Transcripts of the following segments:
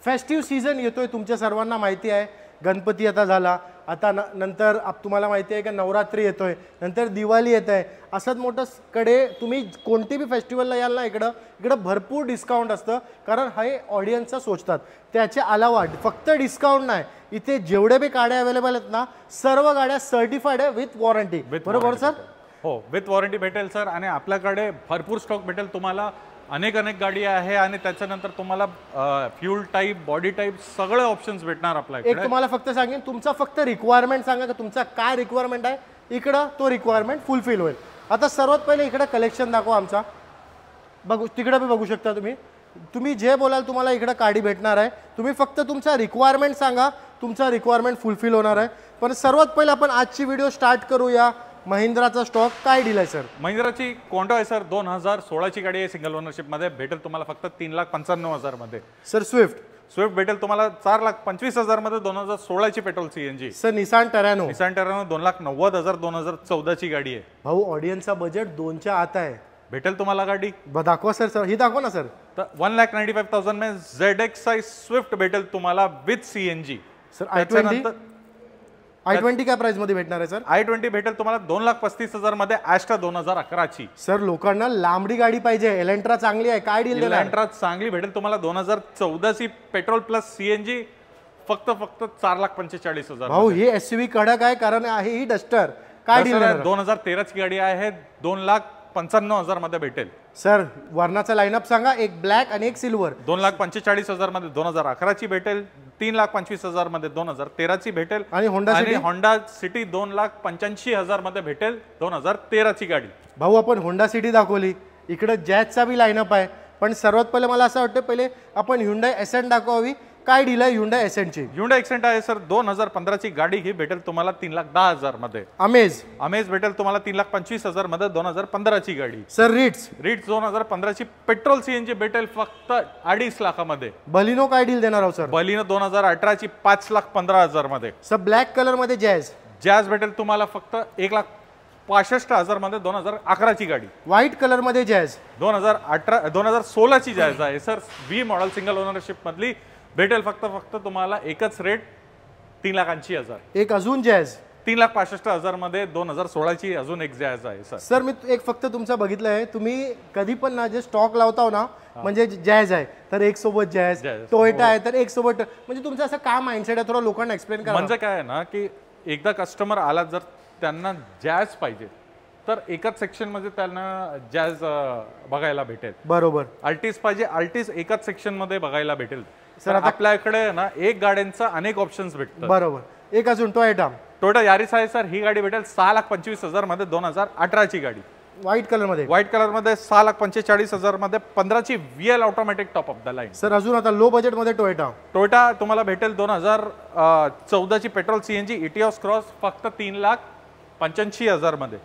Festive season येतोय, तुमच्या सर्वांना माहिती आहे. गणपती आता झाला, आता नंतर तुम्हाला माहिती आहे का नवरात्री येतोय, नंतर दिवाळी येत आहे. असंच मोठं कडे तुम्ही कोणती बी फेस्टिवलला याल ना, इकडं भरपूर डिस्काउंट असतं. कारण हे ऑडियन्सचं सोचतात. त्याच्या अलावा फक्त डिस्काउंट नाही, इथे जेवढे बी गाड्या अवेलेबल आहेत ना, सर्व गाड्या सर्टिफाईड आहे विथ वॉरंटी. बरोबर सर? हो, विथ वॉरंटी भेटेल सर. आणि आपल्याकडे भरपूर स्टॉक भेटेल तुम्हाला. अनेक गाडी आहे आणि त्याच्यानंतर तुम्हाला फ्यूल टाईप, बॉडी टाईप सगळे ऑप्शन्स भेटणार आपल्याकडे. एक तुम्हाला फक्त सांगेन, तुमचा फक्त रिक्वायरमेंट सांगा का तुमचा काय रिक्वायरमेंट आहे, इकडं तो रिक्वायरमेंट फुलफिल होईल. आता सर्वात पहिले इकडे कलेक्शन दाखवा आमचा. बघू, तिकडे बी बघू शकता तुम्ही जे बोलाल तुम्हाला इकडे गाडी भेटणार आहे. तुम्ही फक्त तुमचा रिक्वायरमेंट सांगा, तुमचा रिक्वायरमेंट फुलफिल होणार आहे. पण सर्वात पहिले आपण आजची व्हिडिओ स्टार्ट करूया. महिंद्राचा स्टॉक काय डील आहे सर? महिंद्राची कोणता आहे सर? 2016ची गाडी आहे, सिंगल ओनरशिप मध्ये भेटेल तुम्हाला फक्त 3,95,000 मध्ये. सर स्विफ्ट भेटेल तुम्हाला 4,25,000 मध्ये. 2016ची पेट्रोल सीएनजी. सर निसान टरॅनो 2,90,000 2014ची गाडी आहे. भाऊ ऑडियन्सचा बजेट 2च्या आत आहे. भेटेल तुम्हाला गाडी. दाखवा सर, ही दाखवा ना सर. तर 1,95,000 में ZXi स्विफ्ट भेटेल तुम्हाला विथ सीएनजी. सर i20 काय प्राइस मध्ये भेटणार आहे सर? i20 भेटेल तुम्हाला 2,35,000 मध्ये. ॲस्ट्रा 2011ची. सर लोकांना लांबडी गाडी पाहिजे, एलेंट्रा चांगली आहे, काय डील? एलेंट्रा चांगली भेटेल तुम्हाला 2014ची पेट्रोल प्लस सीएनजी फक्त 4,45,000. भाऊ ही एसयूव्ही कडक आहे, कारण आहे ही डस्टर. काय डील? 2013ची गाडी आहे, 2,95,000 मध्ये भेटेल. सर वर्णाचा लाईनअप सांगा, एक ब्लॅक आणि एक सिल्वर. 2,45,000 मध्ये 2011ची भेटेल. 3,85,000 मध्ये 2013ची भेटेल. आणि होंडा सिटी 2,85,000 मध्ये भेटेल 2013ची गाडी. भाऊ आपण होंडा सिटी दाखवली, इकडे जॅजचा बी लाईनअप आहे. पण सर्वात पहिले मला असं वाटतं पहिले आपण ह्युंडाई एसेंट दाखवावी. काय डील आहे ह्युंडाई एसेंटची? ह्युंडाई एसेंट आहे सर 2015ची गाडी, ही भेटेल तुम्हाला 3,10,000 मध्ये. अमेज भेटेल तुम्हाला 3,25,000 मध्ये 2015ची गाडी. सर रिट्स 2015ची पेट्रोल सीएनजी भेटेल फक्त 2.5 लाखामध्ये. बलिनो काय डील देणार आहोत सर? बलिनो 2018ची 5,15,000 मध्ये. सर ब्लॅक कलर मध्ये जॅज भेटेल तुम्हाला फक्त 1,65,000 मध्ये 2011ची गाडी. व्हाईट कलर मध्ये जॅज 2016ची जॅज आहे sir. V model single ownership मधली भेटेल फक्त तुम्हाला एकच रेट 3,80,000. एक अजून जॅज 3,65,000 मध्ये 2016ची अजून एक जॅज आहे सर. सर मी एक फक्त तुमचा बघितलं आहे, तुम्ही कधी पण ना जे स्टॉक लावताव ना, म्हणजे जॅज आहे तर एक सोबत जॅज, टोयोटा आहे तर एक सोबत, म्हणजे तुमचं असं काय माइंडसेट आहे, थोडं लोकांना एक्सप्लेन करा. म्हणजे काय आहे ना की एकदा कस्टमर आला, जर त्यांना जॅज पाहिजे तर एकाच सेक्शन मध्ये त्यांना जॅज बघायला भेटेल. बरोबर. अल्टिस पाहिजे, अल्टिस एकाच सेक्शन मध्ये बघायला भेटेल. सर आपल्याकडे ना एक गाड्यांचा अनेक ऑप्शन्स भेटतात. बरोबर. एक अजून टोयोटा यारिस आहे सर. ही गाडी भेटेल 6,25,000 मध्ये 2018ची गाडी. व्हाईट कलर मध्ये 6,45,000 मध्ये 15ची VL automatic top of the line. Sir अजून आता लो बजेट मध्ये टोयोटा तुम्हाला भेटेल 2014ची पेट्रोल सीएनजी इटिओस क्रॉस फक्त 3,85,000 मध्ये.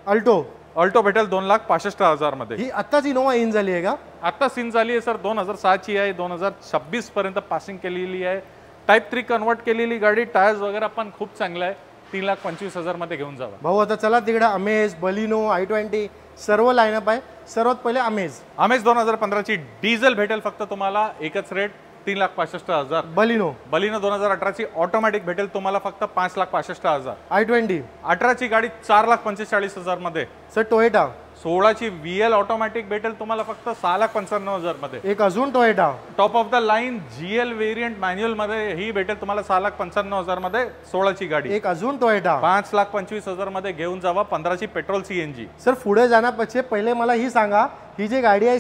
अल्टो भेटेल 2,65,000 मध्ये. ही आत्ताच इनोवा इन झाली आहे का? आता सीन झाली आहे सर. 2006ची आहे, 2026 पर्यंत पासिंग केलेली आहे. टाईप 3 कन्वर्ट केलेली गाडी. टायर्स वगैरे पण खूप चांगला आहे. 3,25,000 मध्ये घेऊन जावा. भाऊ आता चला तिकडे अमेज, बलिनो, i20 सर्व लाईनअप आहे. सर्वात पहिले अमेज 2015ची डिझेल भेटेल फक्त तुम्हाला एकच रेट 3,65,000. बलिनो 2018ची ऑटोमॅटिक भेटेल तुम्हाला फक्त 5,65,000. i20 18ची गाडी 4,45,000 मध्ये. सर टोयोटा 16ची VL ऑटोमॅटिक भेटेल तुम्हाला फक्त 6,95,000 मध्ये. एक अजून Toyota top of the line GL variant manual मध्ये ही भेटेल तुम्हाला 6,95,000 मध्ये. 16ची गाडी. एक अजून टोयोटा 5,25,000 मध्ये घेऊन जावा. 15ची पेट्रोल सीएनजी. सर पुढे जाण्यापेक्षा पहिले मला ही सांगा, ही जी गाडी आहे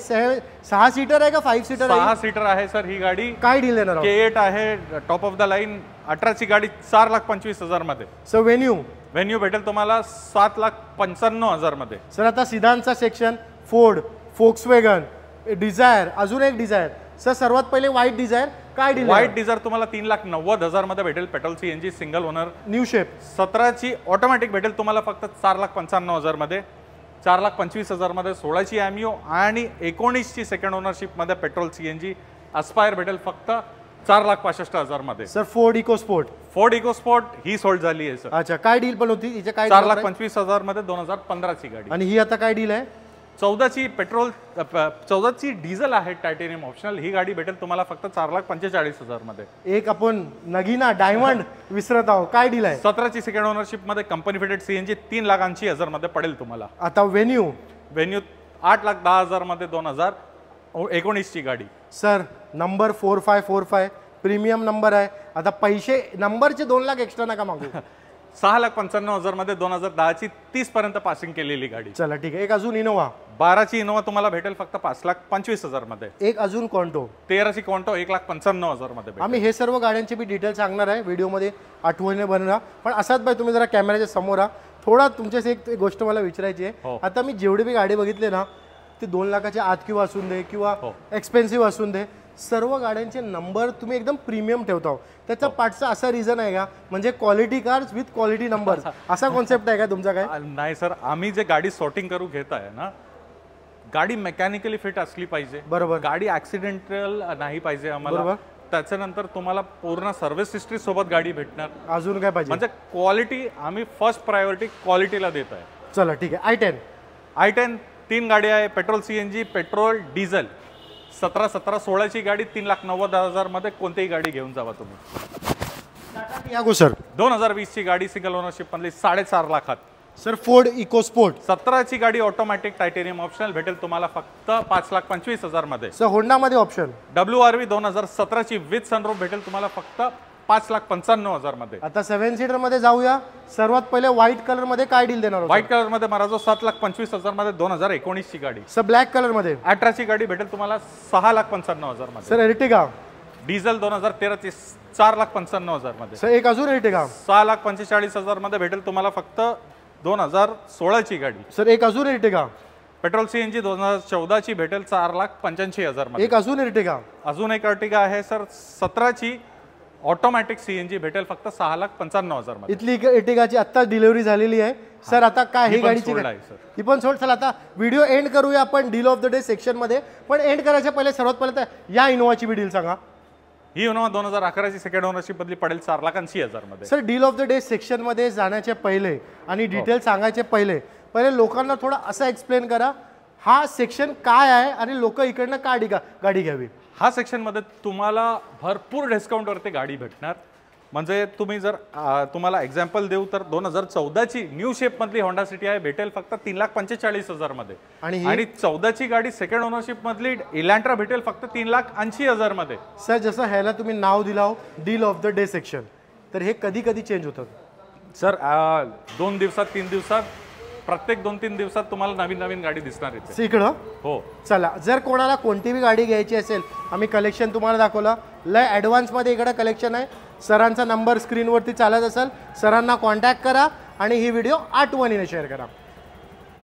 6 सीटर आहे का 5 सीटर? 6 सीटर आहे सर ही गाडी. काय डील देणार? K8 आहे टॉप ऑफ द लाईन. 18ची गाडी 4,25,000 मध्ये. सर व्हेन्यू भेटेल तुम्हाला 7,95,000 मध्ये. सर आता सिडानचा सेक्शन फोर्ड, फोक्सवॅगन, डिझायर, अजून एक डिझायर. सर सर्वात पहिले व्हाईट डिझायर काय डील? व्हाईट डिझायर तुम्हाला 3,90,000 मध्ये भेटेल petrol CNG single owner new shape. 17ची ऑटोमॅटिक भेटेल तुम्हाला फक्त 4,95,000 मध्ये. 4,25,000 मध्ये 16ची ॲमिओ आणि 19ची सेकंड ओनरशिप मध्ये पेट्रोल सीएनजी अस्पायर भेटेल फक्त 4,65,000 मध्ये. सर फोर्ड इकोस्पोर्ट ही सोल्ड झाली आहे सर. अच्छा काय डील पण होती हिचे? काय 4,25,000 मध्ये 2015ची गाडी. आणि ही आता काय डील आहे? 14ची पेट्रोल 14ची डिझेल आहे टायटेनियम ऑप्शनल, ही गाडी भेटेल तुम्हाला फक्त 4,45,000 मध्ये. एक आपण नगीना डायमंड विसरत आहोत, काय डील आहे? 17ची सेकंड ओनरशिप मध्ये कंपनी फिटेड सीएनजी 3,80,000 मध्ये पडेल तुम्हाला. आता व्हेन्यू 8,10,000 मध्ये 2019ची गाडी. सर नंबर 4545 प्रीमियम नंबर आहे. आता पैसे नंबरचे 2 लाख एक्स्ट्रा नका मागू. 6,95,000 मध्ये 2010ची 30 पर्यंत पासिंग केलेली गाडी. चला ठीक आहे. एक अजून इनोवा 12ची इनोवा तुम्हाला भेटेल फक्त 5,25,000 मध्ये. एक अजून कॉन्टो 13ची कॉन्टो 1,95,000 मध्ये भेटेल. आम्ही हे सर्व गाड्यांचे बी डिटेल सांगणार आहे व्हिडिओमध्ये, आठवणीने बनवा. पण असाच बाय तुम्ही जरा कॅमेऱ्याच्या समोर राहा. थोडा तुमच्याशी एक गोष्ट मला विचारायची आहे. आता मी जेवढी बी गाडी बघितली ना, ते 2 लाखाच्या आत किंवा असून दे किंवा एक्सपेन्सिव्ह असून दे, सर्व गाड्यांचे नंबर तुम्ही एकदम प्रीमियम ठेवता. त्याचा पाठचा असा रिझन आहे का, म्हणजे quality cars with quality number असा कॉन्सेप्ट आहे का तुमचा? काय नाही सर, आम्ही जे गाडी सॉर्टिंग करू घेत आहे ना, गाडी मेकॅनिकली फिट असली पाहिजे. बरोबर. गाडी ऍक्सिडेंटल नाही पाहिजे आम्हाला. त्याच्यानंतर तुम्हाला पूर्ण सर्व्हिस हिस्ट्री सोबत गाडी भेटणार. अजून काय पाहिजे? म्हणजे क्वालिटी आम्ही फर्स्ट प्रायोरिटी क्वालिटीला देत आहे. चला ठीक आहे. i10 3 गाडी आहे, पेट्रोल सीएनजी पेट्रोल डिझेल. 16ची गाडी 3,90,000 मध्ये कोणतीही गाडी घेऊन जावा तुम्ही. यागो सर 2020ची गाडी सिंगल ओनरशिप मधली 4.5 लाखात. सर फोर्ड इकोस्पोर्ट 17ची गाडी ऑटोमॅटिक टायटेनियम ऑप्शनल भेटेल तुम्हाला फक्त 5,25,000 मध्ये. सर होंडामध्ये ऑप्शन WRV 2017ची विथ सनरूफ भेटेल तुम्हाला फक्त 5,95,000 मध्ये. आता 7 सीटर मध्ये जाऊया. सर्वात पहिले व्हाईट कलर मध्ये काय डील देणार? व्हाईट कलर मध्ये महाराज 7,25,000 मध्ये 2019ची गाडी. सर ब्लॅक कलर मध्ये 18ची गाडी भेटेल तुम्हाला 6,95,000 मध्ये. सर एर्टिगा डिझेल 2013ची 4,95,000 मध्ये. सर एक अजून एर्टिगा 6,45,000 मध्ये भेटेल तुम्हाला फक्त 2016ची गाडी. सर एक अजून एर्टिगा पेट्रोल सीएनजी 2014ची भेटेल 4,85,000 मध्ये. एक अजून एर्टिगा अजून एक अर्टिगा आहे सर 17ची ऑटोमॅटिक सीएनजी भेटेल फक्त 6,95,000 मध्ये. इथली एर्टिगाची आता डिलिव्हरी झालेली आहे. सर आता काय ही गाडीची ही पण सोड. चला आता व्हिडिओ एंड करूया आपण deal of the day section मध्ये. पण एंड करायच्या पहिले सर्वात पहिले तर या इनोवाची बी डील सांगा. ही इनोवा 2011ची सेकंड ओनरशिप मधली पडेल 4,80,000 मध्ये. Sir deal of the day section मध्ये जाण्याचे पहिले आणि डिटेल सांगायचे पहिले लोकांना थोडा असं एक्सप्लेन करा, हा सेक्शन काय आहे आणि लोक इकडनं का गाडी घ्यावी. हा सेक्शन मध्ये तुम्हाला भरपूर डिस्काउंट वरती गाडी भेटणार. म्हणजे तुम्ही जर तुम्हाला एक्झाम्पल देऊ तर 2014ची न्यू शेप मधली होंडा सिटी आहे भेटेल फक्त 3,45,000 मध्ये. आणि 14ची गाडी सेकंड ओनरशिप मधली इलँट्रा भेटेल फक्त 3,80,000 मध्ये. सर जसं ह्याला तुम्ही नाव दिला deal of the day section, तर हे कधी कधी चेंज होतं सर. 2 दिवसात 3 दिवसात प्रत्येक 2-3 दिवसात तुम्हाला नवीन नवीन गाडी दिसणार आहे इकडं. हो चला जर कोणाला कोणती बी गाडी घ्यायची असेल, आम्ही कलेक्शन तुम्हाला दाखवलं. लय ॲडव्हान्समध्ये इकडं कलेक्शन आहे. सरांचा नंबर स्क्रीनवरती चालत असेल, सरांना कॉन्टॅक्ट करा आणि ही व्हिडिओ आठवणीने शेअर करा.